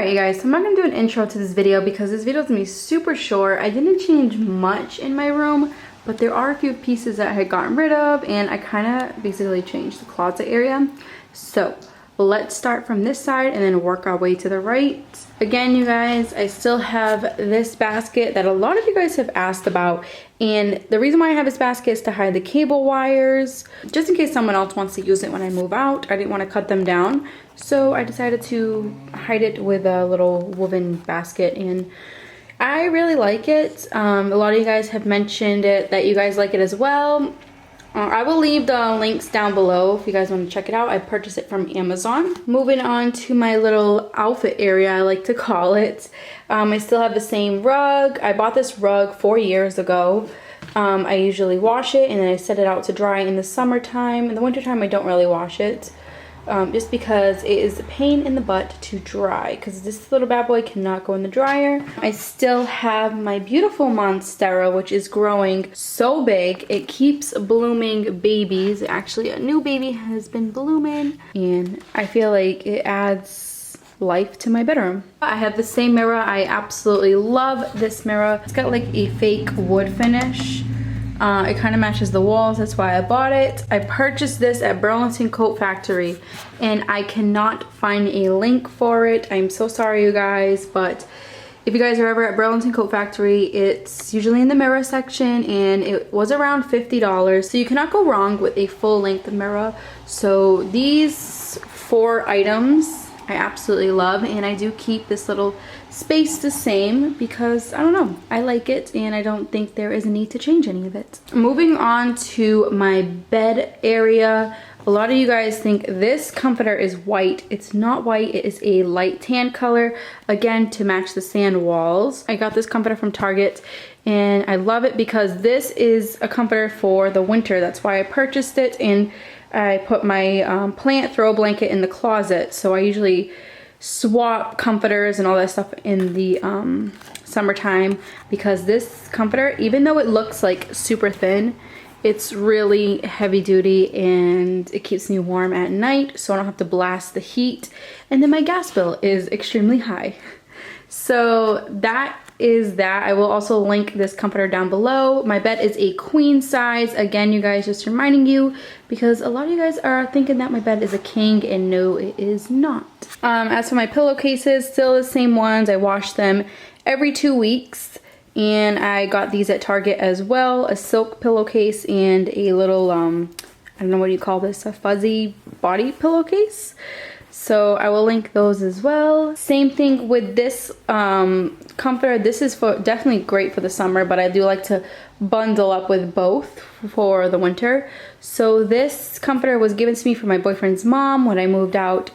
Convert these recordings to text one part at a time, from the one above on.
Alright you guys, so I'm not going to do an intro to this video because this video is going to be super short. I didn't change much in my room, but there are a few pieces that I had gotten rid of, and I kind of basically changed the closet area. So let's start from this side and then work our way to the right. Again, you guys, I still have this basket that a lot of you guys have asked about, and the reason why I have this basket is to hide the cable wires, just in case someone else wants to use it when I move out. I didn't want to cut them down, so I decided to hide it with a little woven basket, and I really like it. A lot of you guys have mentioned it, that you guys like it as well. I will leave the links down below if you guys want to check it out. I purchased it from Amazon. Moving on to my little outfit area, I like to call it. I still have the same rug. I bought this rug 4 years ago. I usually wash it and then I set it out to dry in the summertime. In the wintertime, I don't really wash it. Just because it is a pain in the butt to dry, because this little bad boy cannot go in the dryer. I still have my beautiful monstera, which is growing so big. It keeps blooming babies. Actually, a new baby has been blooming, and I feel like it adds life to my bedroom. I have the same mirror. I absolutely love this mirror. It's got like a fake wood finish. It kind of matches the walls, that's why I bought it. I purchased this at Burlington Coat Factory and I cannot find a link for it. I'm so sorry you guys, but if you guys are ever at Burlington Coat Factory, it's usually in the mirror section and it was around $50. So you cannot go wrong with a full length mirror. So these 4 items I absolutely love, and I do keep this little space the same because I don't know, I like it and I don't think there is a need to change any of it. Moving on to my bed area, a lot of you guys think this comforter is white. It's not white, it is a light tan color, again to match the sand walls. I got this comforter from Target and I love it because this is a comforter for the winter. That's why I purchased it, and I put my plant throw blanket in the closet, so I usually swap comforters and all that stuff in the summertime, because this comforter, even though it looks like super thin, it's really heavy duty and it keeps me warm at night, so I don't have to blast the heat, and then my gas bill is extremely high. So that is that. I will also link this comforter down below. My bed is a queen size. Again, you guys, just reminding you, because a lot of you guys are thinking that my bed is a king, and no, it is not. As for my pillowcases, still the same ones. I wash them every 2 weeks, and I got these at Target as well. A silk pillowcase and a little, I don't know what you call this, a fuzzy body pillowcase. So I will link those as well. Same thing with this comforter. This is definitely great for the summer, but I do like to bundle up with both for the winter. So this comforter was given to me from my boyfriend's mom when I moved out,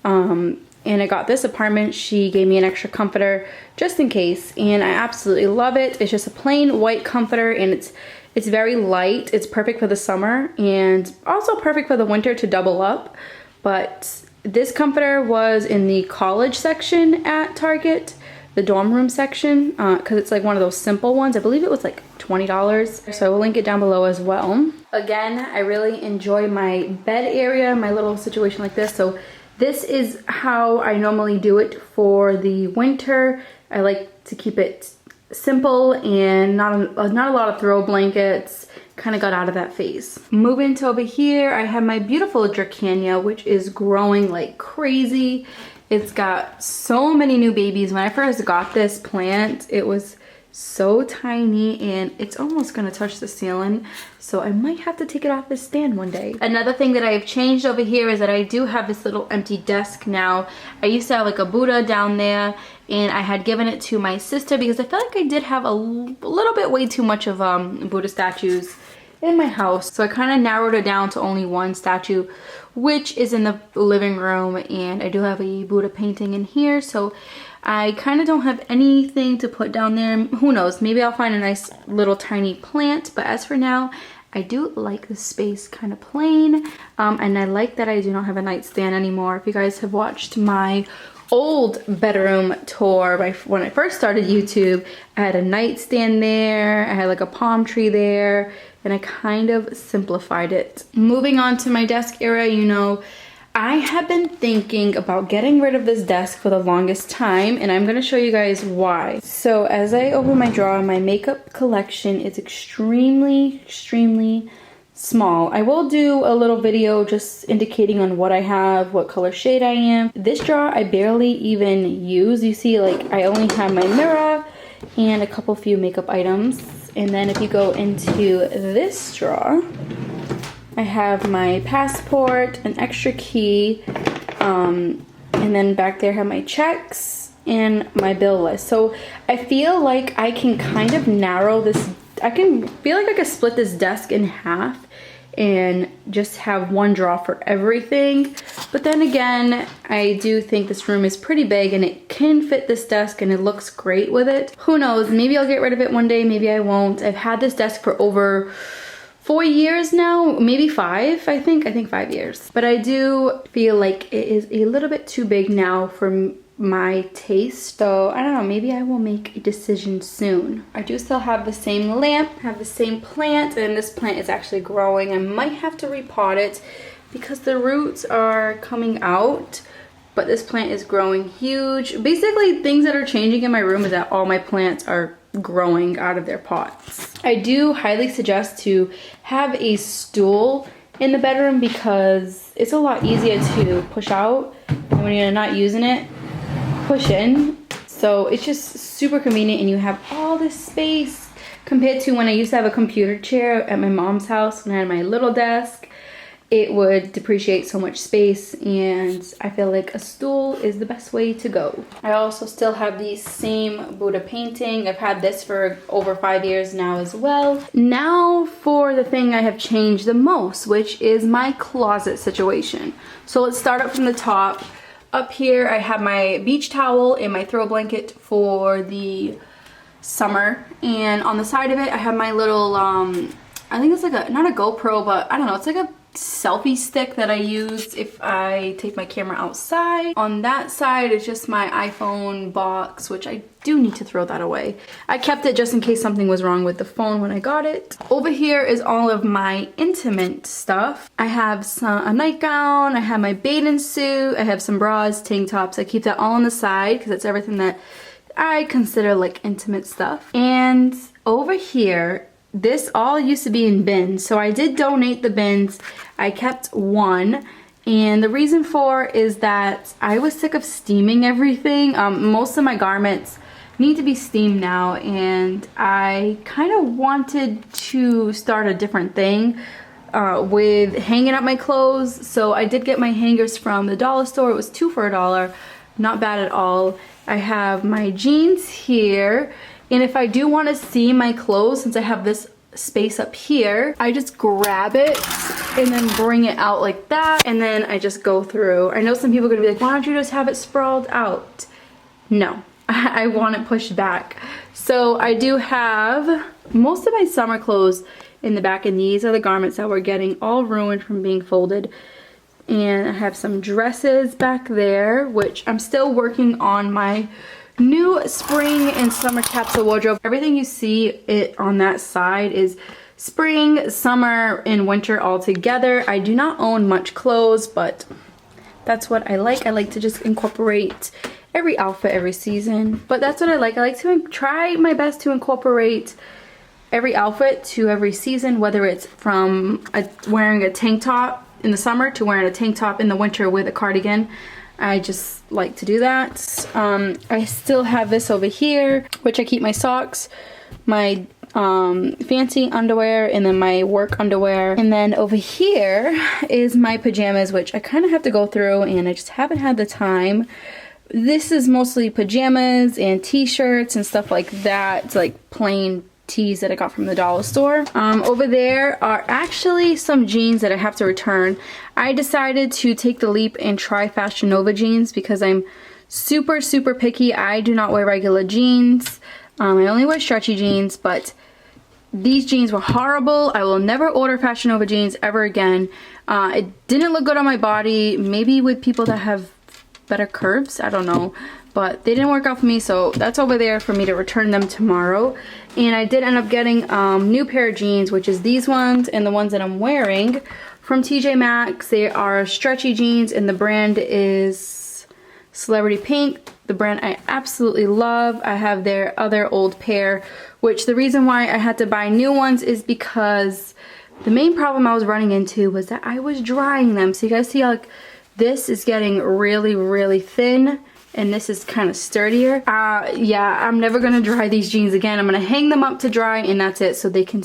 and I got this apartment. She gave me an extra comforter just in case, and I absolutely love it. It's just a plain white comforter, and it's very light. It's perfect for the summer and also perfect for the winter to double up. But this comforter was in the college section at Target, the dorm room section, because it's like one of those simple ones. I believe it was like $20, so I will link it down below as well. Again, I really enjoy my bed area, my little situation like this. So this is how I normally do it for the winter. I like to keep it simple and not a lot of throw blankets. Kind of got out of that phase. Moving to over here, I have my beautiful Dracania, which is growing like crazy. It's got so many new babies. When I first got this plant, it was so tiny and it's almost gonna touch the ceiling, so I might have to take it off this stand one day. Another thing that I've changed over here is that I do have this little empty desk now. I used to have like a Buddha down there, and I had given it to my sister because I felt like I did have a little bit way too much of Buddha statues in my house. So I kind of narrowed it down to only one statue, which is in the living room, and I do have a Buddha painting in here, so I kind of don't have anything to put down there. Who knows, maybe I'll find a nice little tiny plant, but as for now, I do like the space kind of plain, and I like that I do not have a nightstand anymore. If you guys have watched my old bedroom tour when I first started YouTube, I had a nightstand there, I had like a palm tree there, and I kind of simplified it. Moving on to my desk area, you know, I have been thinking about getting rid of this desk for the longest time, and I'm going to show you guys why. So as I open my drawer, my makeup collection is extremely small. I will do a little video just indicating on what I have, what color shade I am. This drawer I barely even use. You see, like, I only have my mirror and a couple few makeup items. And then if you go into this drawer, I have my passport, an extra key, and then back there I have my checks and my bill list. So I feel like I can kind of narrow this, I feel like I could split this desk in half and just have one drawer for everything. But then again, I do think this room is pretty big and it can fit this desk and it looks great with it. Who knows, maybe I'll get rid of it one day, maybe I won't. I've had this desk for over 4 years now, maybe 5, I think 5 years. But I do feel like it is a little bit too big now for my taste. So I don't know, maybe I will make a decision soon. I do still have the same lamp, have the same plant, and this plant is actually growing. I might have to repot it because the roots are coming out, but this plant is growing huge. Basically, things that are changing in my room is that all my plants are growing out of their pots. I do highly suggest to have a stool in the bedroom because it's a lot easier to push out, and when you're not using it, push in. So it's just super convenient and you have all this space compared to when I used to have a computer chair at my mom's house when I had my little desk. It would depreciate so much space, and I feel like a stool is the best way to go. I also still have the same Buddha painting. I've had this for over 5 years now as well. Now for the thing I have changed the most, which is my closet situation. So let's start up from the top. Up here I have my beach towel and my throw blanket for the summer, and on the side of it I have my little I think it's like a, not a GoPro, but I don't know, it's like a selfie stick that I use if I take my camera outside. On that side is just my iPhone box, which I do need to throw that away. I kept it just in case something was wrong with the phone when I got it. Over here is all of my intimate stuff. I have a nightgown, I have my bathing suit, I have some bras, tank tops. I keep that all on the side because it's everything that I consider like intimate stuff. And over here, this all used to be in bins, so I did donate the bins. I kept one, and the reason for is that I was sick of steaming everything. Most of my garments need to be steamed now, and I kind of wanted to start a different thing with hanging up my clothes. So I did get my hangers from the dollar store. It was 2 for $1, not bad at all. I have my jeans here. And if I do want to see my clothes, since I have this space up here, I just grab it and then bring it out like that, and then I just go through. I know some people are gonna be like, why don't you just have it sprawled out? No, I want it pushed back. So I do have most of my summer clothes in the back, and these are the garments that were getting all ruined from being folded. And I have some dresses back there, which I'm still working on my new spring and summer capsule wardrobe. Everything you see it on that side is spring, summer, and winter all together. I do not own much clothes, but that's what I like. I like to just incorporate every outfit every season. But that's what I like. I like to try my best to incorporate every outfit to every season, whether it's from wearing a tank top in the summer to wearing a tank top in the winter with a cardigan. I just like to do that. I still have this over here, which I keep my socks, my fancy underwear, and then my work underwear. And then over here is my pajamas, which I kind of have to go through, and I just haven't had the time. This is mostly pajamas and t-shirts and stuff like that. It's like plain tees that I got from the dollar store. Over there are actually some jeans that I have to return. I decided to take the leap and try Fashion Nova jeans because I'm super picky. I do not wear regular jeans. I only wear stretchy jeans, but these jeans were horrible. I will never order Fashion Nova jeans ever again. It didn't look good on my body. Maybe with people that have better curves, I don't know. but they didn't work out for me, so that's over there for me to return them tomorrow. And I did end up getting new pair of jeans, which is these ones and the ones that I'm wearing from TJ Maxx. They are stretchy jeans and the brand is Celebrity Pink, the brand I absolutely love. I have their other old pair, which the reason why I had to buy new ones is because the main problem I was running into was that I was drying them. So you guys see, like, this is getting really, really thin and this is kind of sturdier. Yeah, I'm never gonna dry these jeans again. I'm gonna hang them up to dry and that's it, so they can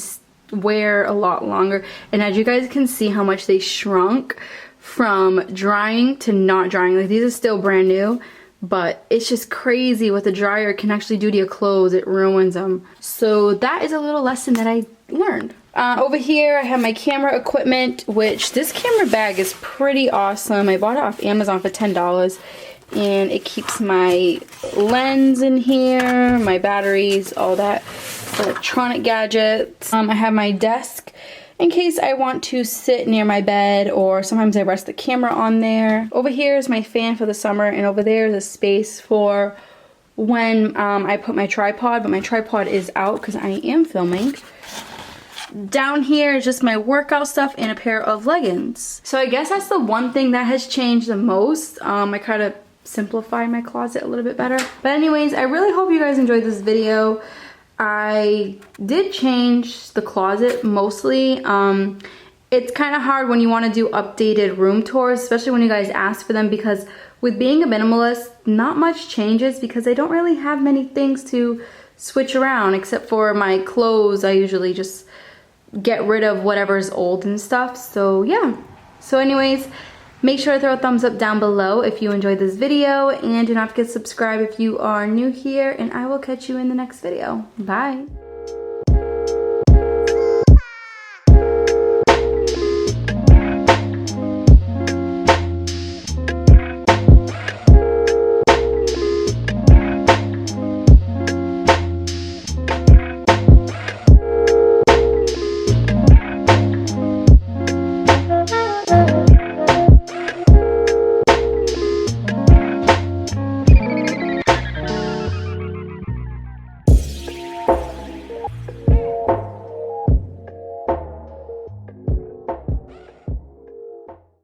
wear a lot longer. And as you guys can see how much they shrunk from drying to not drying. Like, these are still brand new, but it's just crazy what the dryer can actually do to your clothes. It ruins them. So that is a little lesson that I learned. Over here I have my camera equipment, which this camera bag is pretty awesome. I bought it off Amazon for $10 and it keeps my lens in here, my batteries, all that electronic gadgets. I have my desk in case I want to sit near my bed, or sometimes I rest the camera on there. Over here is my fan for the summer, and over there is a space for when I put my tripod, but my tripod is out because I am filming. Down here is just my workout stuff and a pair of leggings. So I guess that's the one thing that has changed the most. I kind of simplified my closet a little bit better. But anyways, I really hope you guys enjoyed this video. I did change the closet mostly. It's kind of hard when you want to do updated room tours, especially when you guys ask for them, because with being a minimalist, not much changes because I don't really have many things to switch around except for my clothes. I usually just get rid of whatever's old and stuff. So yeah. So anyways, make sure to throw a thumbs up down below if you enjoyed this video, and do not forget to subscribe if you are new here, and I will catch you in the next video. Bye.